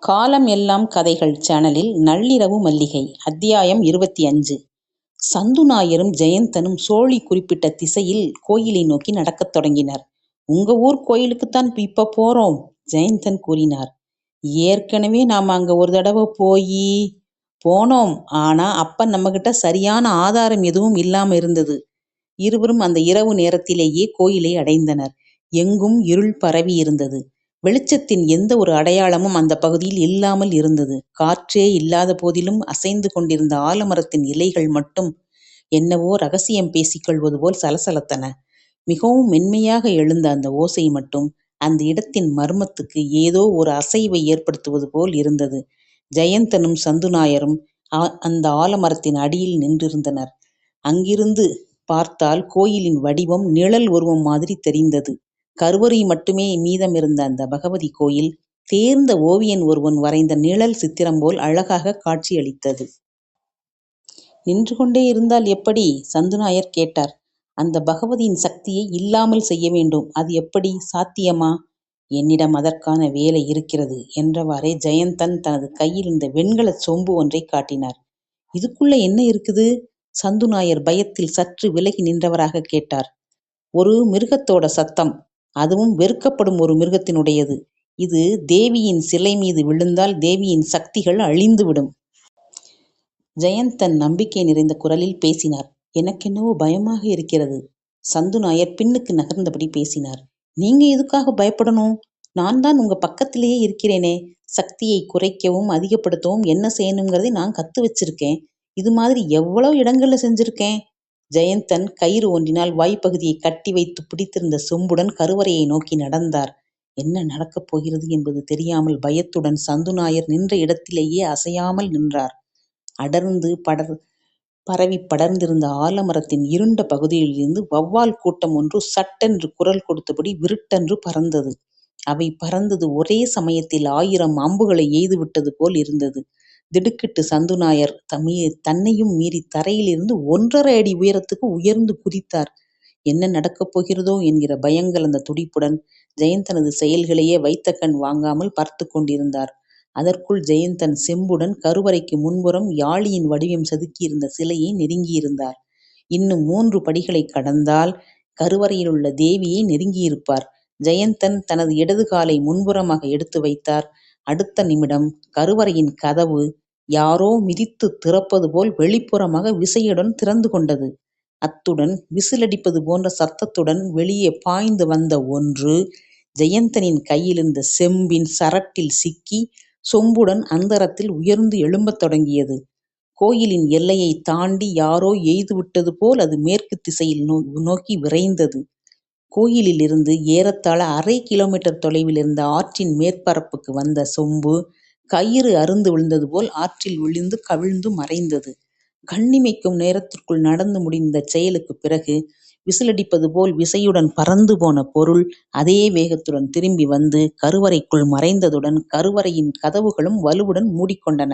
காலம் எல்லாம் கதைகள் சேனலில் நள்ளிரவு மல்லிகை அத்தியாயம் 25. சந்து நாயரும் ஜெயந்தனும் சோழி குறிப்பிட்ட திசையில் கோயிலை நோக்கி நடக்கத் தொடங்கினர். உங்க ஊர் கோயிலுக்குத்தான் இப்ப போறோம், ஜெயந்தன் கூறினார். ஏற்கனவே நாம அங்க ஒரு தடவை போனோம். ஆனா அப்ப நம்மகிட்ட சரியான ஆதாரம் எதுவும் இல்லாம இருந்தது. இருவரும் அந்த இரவு நேரத்திலேயே கோயிலை அடைந்தனர். எங்கும் இருள் பரவி இருந்தது. வெளிச்சத்தின் எந்த ஒரு அடையாளமும் அந்த பகுதியில் இல்லாமல் இருந்தது. காற்றே இல்லாத போதிலும் அசைந்து கொண்டிருந்த ஆலமரத்தின் இலைகள் மட்டும் என்னவோ ரகசியம் பேசிக்கொள்வது போல் சலசலத்தன. மிகவும் மென்மையாக எழுந்த அந்த ஓசை மட்டும் அந்த இடத்தின் மர்மத்துக்கு ஏதோ ஒரு அசைவை ஏற்படுத்துவது போல் இருந்தது. ஜெயந்தனும் சந்துநாயரும் அந்த ஆலமரத்தின் அடியில் நின்றிருந்தனர். அங்கிருந்து பார்த்தால் கோயிலின் வடிவம் நிழல் உருவம் மாதிரி தெரிந்தது. கருவறை மட்டுமே மீதமிருந்த அந்த பகவதி கோயில் தேர்ந்த ஓவியன் ஒருவன் வரைந்த நிழல் சித்திரம் போல் அழகாக காட்சியளித்தது. நின்று கொண்டே இருந்தால் எப்படி? சந்துநாயர் கேட்டார். அந்த பகவதியின் சக்தியை இல்லாமல் செய்ய வேண்டும். அது எப்படி சாத்தியமா? என்னிடம் அதற்கான வேலை இருக்கிறது என்றவாறே ஜெயந்தன் தனது கையில் இருந்த வெண்கல சொம்பு ஒன்றை காட்டினார். இதுக்குள்ள என்ன இருக்குது? சந்துநாயர் பயத்தில் சற்று விலகி நின்றவராக கேட்டார். ஒரு மிருகத்தோட சத்தம், அதுவும் வெறுக்கப்படும் ஒரு மிருகத்தினுடையது. இது தேவியின் சிலை மீது விழுந்தால் தேவியின் சக்திகள் அழிந்துவிடும். ஜெயந்தன் நம்பிக்கை நிறைந்த குரலில் பேசினார். எனக்கென்னவோ பயமாக இருக்கிறது. சந்துநாயர் பின்னுக்கு நகர்ந்தபடி பேசினார். நீங்க எதுக்காக பயப்படணும்? நான் தான் உங்க பக்கத்திலேயே இருக்கிறேனே. சக்தியை குறைக்கவும் அதிகப்படுத்தவும் என்ன செய்யணுங்கிறதை நான் கத்து வச்சிருக்கேன். இது மாதிரி எவ்வளவு இடங்கள்ல செஞ்சிருக்கேன். ஜெயந்தன் கயிறு ஒன்றினால் வாய்ப்பகுதியை கட்டி வைத்து பிடித்திருந்த சொம்புடன் கருவறையை நோக்கி நடந்தார். என்ன நடக்கப் போகிறது என்பது தெரியாமல் பயத்துடன் சந்துநாயர் நின்ற இடத்திலேயே அசையாமல் நின்றார். அடர்ந்து பரவி படர்ந்திருந்த ஆலமரத்தின் இருண்ட பகுதியிலிருந்து வௌவால் கூட்டம் ஒன்று சட்டென்று குரல் கொடுத்தபடி விருட்டென்று பறந்தது. அவை பறந்தது ஒரே சமயத்தில் 1000 அம்புகளை எய்துவிட்டது போல் இருந்தது. திடுக்கிட்டு சந்துநாயர் தன்னையும் மீறி தரையிலிருந்து 1½ அடி உயரத்துக்கு உயர்ந்து குதித்தார். என்ன நடக்கப் போகிறதோ என்கிற பயங்கலந்த துடிப்புடன் ஜெயந்தனது செயல்களையே வைத்த கண் வாங்காமல் பார்த்து கொண்டிருந்தார். அதற்குள் ஜெயந்தன் செம்புடன் கருவறைக்கு முன்புறம் யாழியின் வடிவம் செதுக்கியிருந்த சிலையை நெருங்கியிருந்தார். இன்னும் 3 படிகளை கடந்தால் கருவறையிலுள்ள தேவியை நெருங்கியிருப்பார். ஜெயந்தன் தனது இடது காலை முன்புறமாக எடுத்து வைத்தார். அடுத்த நிமிடம் கருவறையின் கதவு யாரோ மிதித்து திறப்பது போல் வெளிப்புறமாக விசையுடன் திறந்து கொண்டது. அத்துடன் விசிலடிப்பது போன்ற சத்தத்துடன் வெளியே பாய்ந்து வந்த ஒன்று ஜெயந்தனின் கையிலிருந்த செம்பின் சரட்டில் சிக்கி சொம்புடன் அந்தரத்தில் உயர்ந்து எழும்பத் தொடங்கியது. கோயிலின் எல்லையை தாண்டி யாரோ எய்துவிட்டது போல் அது மேற்கு திசையில் நோக்கி விரைந்தது. கோயிலில் இருந்து ஏறத்தாழ 1/2 கிலோமீட்டர் தொலைவில் இருந்த ஆற்றின் மேற்பரப்புக்கு வந்த சொம்பு கயிறு அறுந்து விழுந்தது போல் ஆற்றில் விழுந்து கவிழ்ந்து மறைந்தது. கண்ணிமைக்கும் நேரத்திற்குள் நடந்து முடிந்த செயலுக்கு பிறகு விசிலடிப்பது போல் விசையுடன் பறந்து போன பொருள் அதே வேகத்துடன் திரும்பி வந்து கருவறைக்குள் மறைந்ததுடன் கருவறையின் கதவுகளும் வலுவுடன் மூடிக்கொண்டன.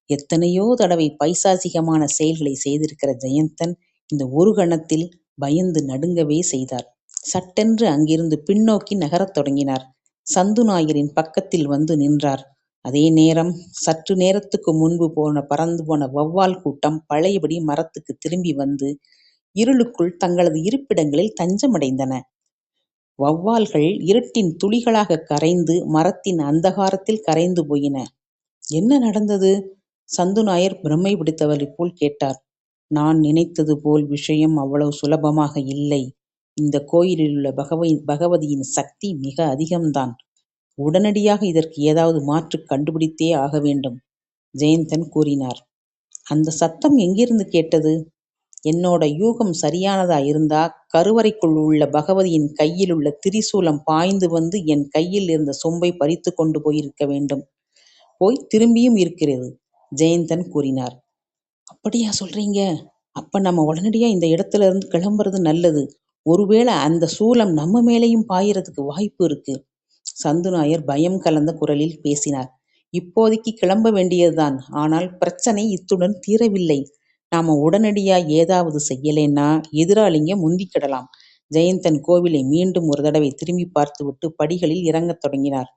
எத்தனையோ தடவை பைசாசிகமான செயல்களை செய்திருக்கிற ஜெயந்தன் இந்த ஒரு கணத்தில் பயந்து நடுங்கவே செய்தார். சட்டென்று அங்கிருந்து பின்னோக்கி நகரத் தொடங்கினார். சந்துநாயரின் பக்கத்தில் வந்து நின்றார். அதே நேரம் சற்று நேரத்துக்கு முன்பு பறந்து போன வௌவால் கூட்டம் பழையபடி மரத்துக்கு திரும்பி வந்து இருளுக்குள் தங்களது இருப்பிடங்களில் தஞ்சமடைந்தன. வௌவால்கள் இருட்டின் துளிகளாக கரைந்து மரத்தின் அந்தகாரத்தில் கரைந்து போயின. என்ன நடந்தது? சந்துநாயர் பிரமை பிடித்தவரை போல் கேட்டார். நான் நினைத்தது போல் விஷயம் அவ்வளவு சுலபமாக இல்லை. இந்த கோயிலில் உள்ள பகவதியின் சக்தி மிக அதிகம்தான். உடனடியாக இதற்கு ஏதாவது மாற்று கண்டுபிடித்தே ஆக வேண்டும், ஜெயந்தன் கூறினார். அந்த சத்தம் எங்கிருந்து கேட்டது? என்னோட யூகம் சரியானதா இருந்தா கருவறைக்குள் உள்ள பகவதியின் கையில் உள்ள திரிசூலம் பாய்ந்து வந்து என் கையில் இருந்த சொம்பை பறித்து கொண்டு போயிருக்க வேண்டும். போய் திரும்பியும் இருக்கிறது, ஜெயந்தன் கூறினார். அப்படியா சொல்றீங்க? அப்ப நம்ம உடனடியா இந்த இடத்துல இருந்து கிளம்புறது நல்லது. ஒருவேளை அந்த சூலம் நம்ம மேலேயும் பாயறதுக்கு வாய்ப்பு இருக்கு. சந்துநாயர் பயம் கலந்த குரலில் பேசினார். இப்போதைக்கு கிளம்ப வேண்டியதுதான். ஆனால் பிரச்சனை இத்துடன் தீரவில்லை. நாம உடனடியா ஏதாவது செய்யலைன்னா எதிராளிங்க முந்திக்கிடலாம். ஜெயந்தன் கோவிலை மீண்டும் ஒரு தடவை திரும்பி பார்த்துவிட்டு படிகளில் இறங்கத் தொடங்கினார்.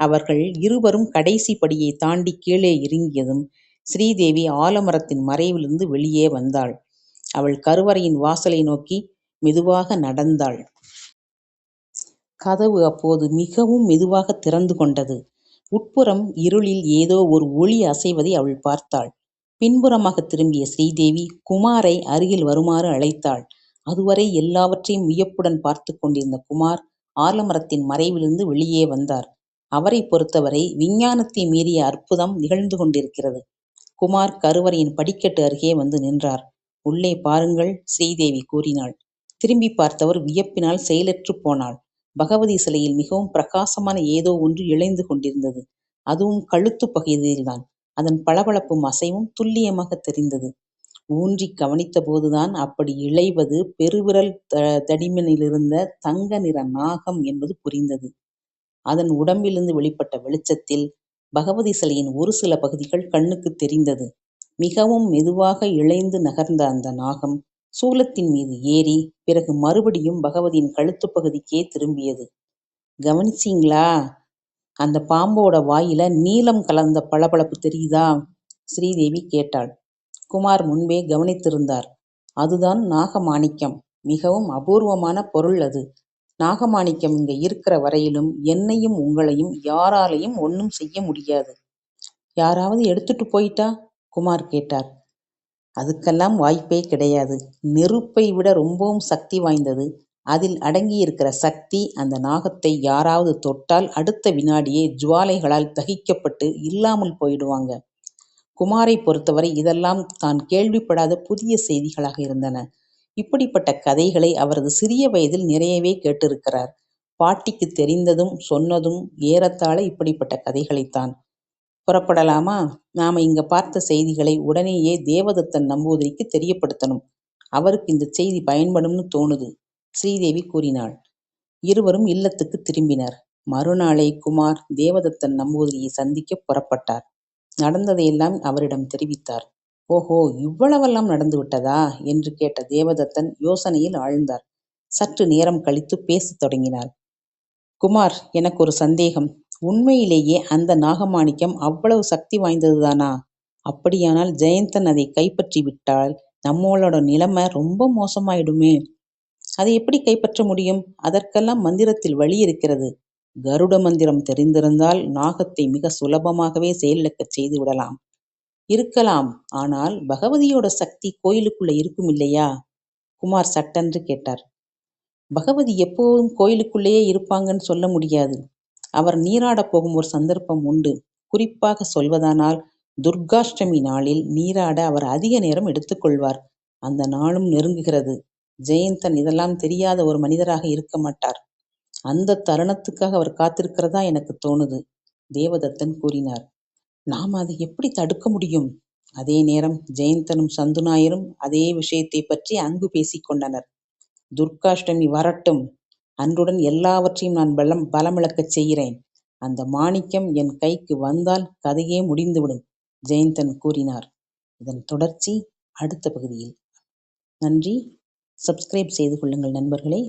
அவர்கள் இருவரும் கடைசி படியை தாண்டி கீழே இறங்கியதும் ஸ்ரீதேவி ஆலமரத்தின் மறைவிலிருந்து வெளியே வந்தாள். அவள் கருவறையின் வாசலை நோக்கி மெதுவாக நடந்தாள். கதவு அப்போது மிகவும் மெதுவாக திறந்து கொண்டது. உட்புறம் இருளில் ஏதோ ஒரு ஒளி அசைவதை அவள் பார்த்தாள். பின்புறமாக திரும்பிய ஸ்ரீதேவி குமாரை அருகில் வருமாறு அழைத்தாள். அதுவரை எல்லாவற்றையும் வியப்புடன் பார்த்து கொண்டிருந்த குமார் ஆலமரத்தின் மறைவிலிருந்து வெளியே வந்தார். அவரை பொறுத்தவரை விஞ்ஞானத்தை மீறிய அற்புதம் நிகழ்ந்து கொண்டிருக்கிறது. குமார் கருவறையின் படிக்கட்டு அருகே வந்து நின்றார். உள்ளே பாருங்கள், ஸ்ரீதேவி கூறினாள். திரும்பி பார்த்தவர் வியப்பினால் செயலற்று போனாள். பகவதி சிலையில் மிகவும் பிரகாசமான ஏதோ ஒன்று இழைந்து கொண்டிருந்தது. அதுவும் கழுத்து பகுதியில்தான். அதன் பளபளப்பும் அசைவும் துல்லியமாக தெரிந்தது. ஊன்றி கவனித்த போதுதான் அப்படி இழைவது பெருவிரல் தடிமனிலிருந்த தங்க நிற நாகம் என்பது புரிந்தது. அதன் உடம்பிலிருந்து வெளிப்பட்ட வெளிச்சத்தில் பகவதி சிலையின் ஒரு சில பகுதிகள் கண்ணுக்கு தெரிந்தது. மிகவும் மெதுவாக இழைந்து நகர்ந்த அந்த நாகம் சூலத்தின் மீது ஏறி பிறகு மறுபடியும் பகவதியின் கழுத்து பகுதிக்கே திரும்பியது. கவனிச்சீங்களா? அந்த பாம்போட வாயில நீலம் கலந்த பளபளப்பு தெரியுதா? ஸ்ரீதேவி கேட்டாள். குமார் முன்பே கவனித்திருந்தார். அதுதான் நாகமாணிக்கம். மிகவும் அபூர்வமான பொருள் அது. நாகமாணிக்கம் இங்க இருக்கிற வரையிலும் என்னையும் உங்களையும் யாராலையும் ஒன்னும் செய்ய முடியாது. யாராவது எடுத்துட்டு போயிட்டா? குமார் கேட்டார். அதுக்கெல்லாம் வாய்ப்பே கிடையாது. நெருப்பை விட ரொம்பவும் சக்தி வாய்ந்தது. அதில் அடங்கியிருக்கிற சக்தி அந்த நாகத்தை யாராவது தொட்டால் அடுத்த வினாடியே ஜுவாலைகளால் தகிக்கப்பட்டு இல்லாமல் போயிடுவாங்க. குமாரை பொறுத்தவரை இதெல்லாம் தான் கேள்விப்படாத புதிய செய்திகளாக இருந்தன. இப்படிப்பட்ட கதைகளை அவரது சிறிய வயதில் நிறையவே கேட்டிருக்கிறார். பாட்டிக்கு தெரிந்ததும் சொன்னதும் ஏறத்தாழ இப்படிப்பட்ட கதைகளைத்தான். புறப்படலாமா? நாம இங்க பார்த்த செய்திகளை உடனேயே தேவதத்தன் நம்பூதிரிக்கு தெரியப்படுத்தணும். அவருக்கு இந்த செய்தி பயன்படும்னு தோணுது, ஸ்ரீதேவி கூறினாள். இருவரும் இல்லத்துக்கு திரும்பினர். மறுநாளே குமார் தேவதத்தன் நம்பூதிரியை சந்திக்க புறப்பட்டார். நடந்ததையெல்லாம் அவரிடம் தெரிவித்தார். ஓஹோ, இவ்வளவெல்லாம் நடந்து விட்டதா என்று கேட்ட தேவதத்தன் யோசனையில் ஆழ்ந்தார். சற்று நேரம் கழித்து பேசத் தொடங்கினார். குமார், எனக்கு ஒரு சந்தேகம். உண்மையிலேயே அந்த நாகமாணிக்கம் அவ்வளவு சக்தி வாய்ந்ததுதானா? அப்படியானால் ஜெயந்தன் அதை கைப்பற்றி விட்டால் நம்மளோட நிலைமை ரொம்ப மோசமாயிடுமே. அதை எப்படி கைப்பற்ற முடியும்? அதற்கெல்லாம் மந்திரத்தில் வழி இருக்கிறது. கருட மந்திரம் தெரிந்திருந்தால் நாகத்தை மிக சுலபமாகவே செயலிழக்கச் செய்து விடலாம். இருக்கலாம். ஆனால் பகவதியோட சக்தி கோயிலுக்குள்ள இருக்கும் இல்லையா? குமார் சட்டென்று கேட்டார். பகவதி எப்போதும் கோயிலுக்குள்ளேயே இருப்பாங்கன்னு சொல்ல முடியாது. அவர் நீராடப் போகும் ஒரு சந்தர்ப்பம் உண்டு. குறிப்பாக சொல்வதானால் துர்காஷ்டமி நாளில் நீராட அவர் அதிக நேரம் எடுத்துக்கொள்வார். அந்த நாளும் நெருங்குகிறது. ஜெயந்தன் இதெல்லாம் தெரியாத ஒரு மனிதராக இருக்க மாட்டார். அந்த தருணத்துக்காக அவர் காத்திருக்கிறதா எனக்கு தோணுது, தேவதத்தன் கூறினார். நாம் அதை எப்படி தடுக்க முடியும்? அதே நேரம் ஜெயந்தனும் சந்துநாயரும் அதே விஷயத்தை பற்றி அங்கு பேசிக் கொண்டனர். துர்காஷ்டமி வரட்டும். அன்றுடன் எல்லாவற்றையும் நான் பலமிழக்கச் செய்கிறேன். அந்த மாணிக்கம் என் கைக்கு வந்தால் கதையே முடிந்துவிடும், ஜெயந்தன் கூறினார். இதன் தொடர்ச்சி அடுத்த பகுதியில். நன்றி. சப்ஸ்கிரைப் செய்து கொள்ளுங்கள் நண்பர்களே.